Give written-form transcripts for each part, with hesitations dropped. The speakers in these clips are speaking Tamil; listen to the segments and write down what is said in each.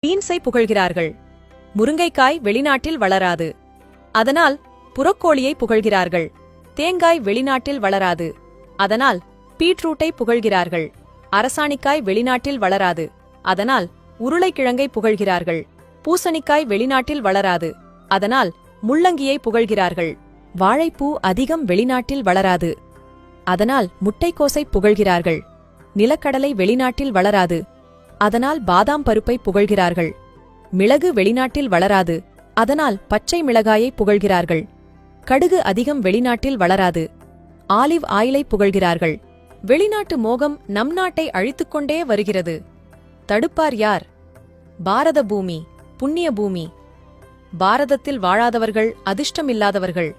பீன்ஸை புகழ்கிறார்கள். முருங்கைக்காய் வெளிநாட்டில் வளராது. அதனால் புறக்கோழியை புகழ்கிறார்கள். தேங்காய் வெளிநாட்டில் வளராது. அதனால் பீட்ரூட்டை புகழ்கிறார்கள். அரசாணிக்காய் வெளிநாட்டில் வளராது. அதனால் உருளைக்கிழங்கை புகழ்கிறார்கள். பூசணிக்காய் வெளிநாட்டில் வளராது. அதனால் முள்ளங்கியை புகழ்கிறார்கள். வாழைப்பூ அதிகம் வெளிநாட்டில் வளராது. அதனால் முட்டைக்கோசை புகழ்கிறார்கள். நிலக்கடலை வெளிநாட்டில் வளராது. அதனால் பாதாம் பருப்பை புகழ்கிறார்கள். மிளகு வெளிநாட்டில் வளராது. அதனால் பச்சை மிளகாயை புகழ்கிறார்கள். கடுகு அதிகம் வெளிநாட்டில் வளராது. ஆலிவ் ஆயிலை புகழ்கிறார்கள். வெளிநாட்டு மோகம் நம் நாட்டை அழித்துக்கொண்டே வருகிறது. தடுப்பார் யார்? பாரத பூமி, புண்ணிய பூமி. பாரதத்தில் வாழாதவர்கள் அதிர்ஷ்டமில்லாதவர்கள்.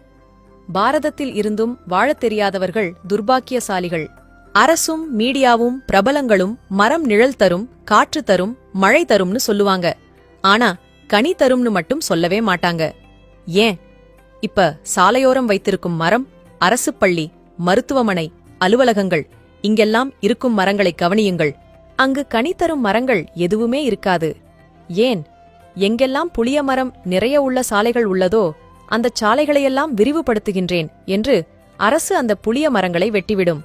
பாரதத்தில் இருந்தும் வாழத் தெரியாதவர்கள் துர்பாக்கியசாலிகள். அரசும் மீடியாவும் பிரபலங்களும் மரம் நிழல் தரும், காற்று தரும், மழை தரும்னு சொல்லுவாங்க. ஆனா கனி தரும்னு மட்டும் சொல்லவே மாட்டாங்க. ஏன்? இப்ப சாலையோரம் வைத்திருக்கும் மரம், அரசு பள்ளி, மருத்துவமனை, அலுவலகங்கள் இங்கெல்லாம் இருக்கும் மரங்களை கவனியுங்கள். அங்கு கனி தரும் மரங்கள் எதுவுமே இருக்காது. ஏன்? எங்கெல்லாம் புளிய மரம் நிறைய உள்ள சாலைகள் உள்ளதோ அந்த சாலைகளையெல்லாம் விரிவுபடுத்துகின்றேன் என்று அரசு அந்த புளிய மரங்களை வெட்டிவிடும்.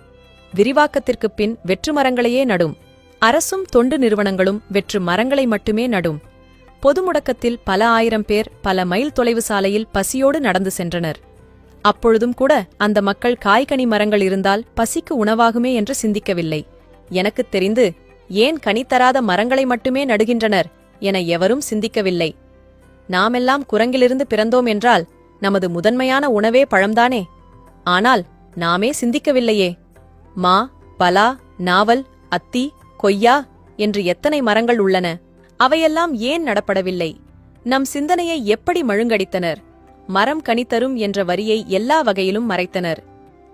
விரிவாக்கத்திற்குப் பின் வெற்று மரங்களையே நடும். அரசும் தொண்டு நிறுவனங்களும் வெற்று மரங்களை மட்டுமே நடும். பொது முடக்கத்தில் பல ஆயிரம் பேர் பல மைல் தொலைவு சாலையில் பசியோடு நடந்து சென்றனர். அப்பொழுதும் கூட அந்த மக்கள் காய்கனி மரங்கள் இருந்தால் பசிக்கு உணவாகுமே என்று சிந்திக்கவில்லை. எனக்குத் தெரிந்து ஏன் கனி தராத மரங்களை மட்டுமே நடுகின்றனர் என எவரும் சிந்திக்கவில்லை. நாமெல்லாம் குரங்கிலிருந்து பிறந்தோம் என்றால் நமது முதன்மையான உணவே பழம்தானே. ஆனால் நாமே சிந்திக்கவில்லையே. மா, பலா, நாவல், அத்தி, கொய்யா என்று எத்தனை மரங்கள் உள்ளன. அவையெல்லாம் ஏன் நடப்படவில்லை? நம் சிந்தனையை எப்படி மழுங்கடித்தனர்? மரம் கனி தரும் என்ற வரியை எல்லா வகையிலும் மறைத்தனர்.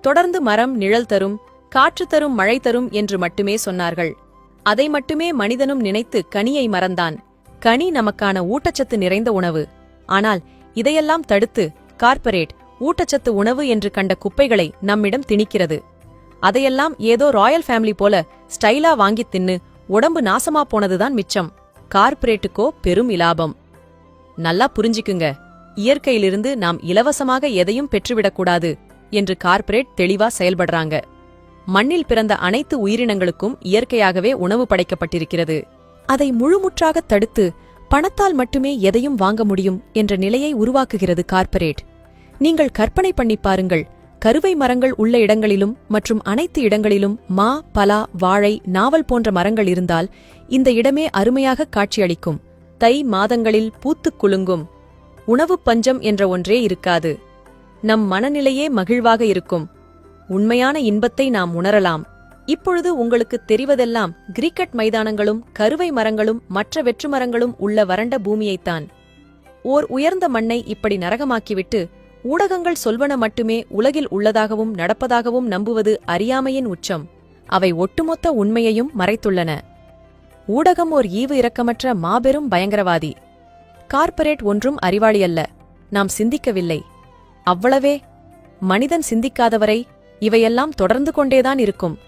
தொடர்ந்து மரம் நிழல் தரும், காற்று தரும், மழை தரும் என்று மட்டுமே சொன்னார்கள். அதை மட்டுமே மனிதனும் நினைத்து கனியை மறந்தான். கனி நமக்கான ஊட்டச்சத்து நிறைந்த உணவு. ஆனால் இதையெல்லாம் தடுத்து கார்ப்பரேட் ஊட்டச்சத்து உணவு என்று கண்ட குப்பைகளை நம்மிடம் திணிக்கிறது. அதையெல்லாம் ஏதோ ராயல் ஃபேமிலி போல ஸ்டைலா வாங்கித் தின்னு உடம்பு நாசமா போனதுதான் மிச்சம். கார்ப்பரேட்டுக்கோ பெரும் இலாபம். நல்லா புரிஞ்சுக்குங்க, இயற்கையிலிருந்து நாம் இலவசமாக எதையும் பெற்றுவிடக்கூடாது என்று கார்ப்பரேட் தெளிவா செயல்படுறாங்க. மண்ணில் பிறந்த அனைத்து உயிரினங்களுக்கும் இயற்கையாகவே உணவு படைக்கப்பட்டிருக்கிறது. அதை முழுமுற்றாக தடுத்து பணத்தால் மட்டுமே எதையும் வாங்க முடியும் என்ற நிலையை உருவாக்குகிறது கார்ப்பரேட். நீங்கள் கற்பனை பண்ணி பாருங்கள், கருவை மரங்கள் உள்ள இடங்களிலும் மற்றும் அனைத்து இடங்களிலும் மா, பலா, வாழை, நாவல் போன்ற மரங்கள் இருந்தால் இந்த இடமே அருமையாக காட்சியளிக்கும். தை மாதங்களில் பூத்துக் குலுங்கும். உணவு பஞ்சம் என்ற ஒன்றே இருக்காது. நம் மனநிலையே மகிழ்வாக இருக்கும். உண்மையான இன்பத்தை நாம் உணரலாம். இப்பொழுது உங்களுக்கு தெரிவதெல்லாம் கிரிக்கெட் மைதானங்களும் கருவை மரங்களும் மற்ற வெற்று மரங்களும் உள்ள வறண்ட பூமியைத்தான். ஓர் உயர்ந்த மண்ணை இப்படி நரகமாக்கிவிட்டு ஊடகங்கள் சொல்வன மட்டுமே உலகில் உள்ளதாகவும் நடப்பதாகவும் நம்புவது அறியாமையின் உச்சம். அவை ஒட்டுமொத்த உண்மையையும் மறைத்துள்ளன. ஊடகம் ஓர் ஈவு இரக்கமற்ற மாபெரும் பயங்கரவாதி. கார்ப்பரேட் ஒன்றும் அறிவாளியல்ல. நாம் சிந்திக்கவில்லை. அவ்வளவே. மனிதன் சிந்திக்காதவரை இவையெல்லாம் தொடர்ந்து கொண்டேதான் இருக்கும்.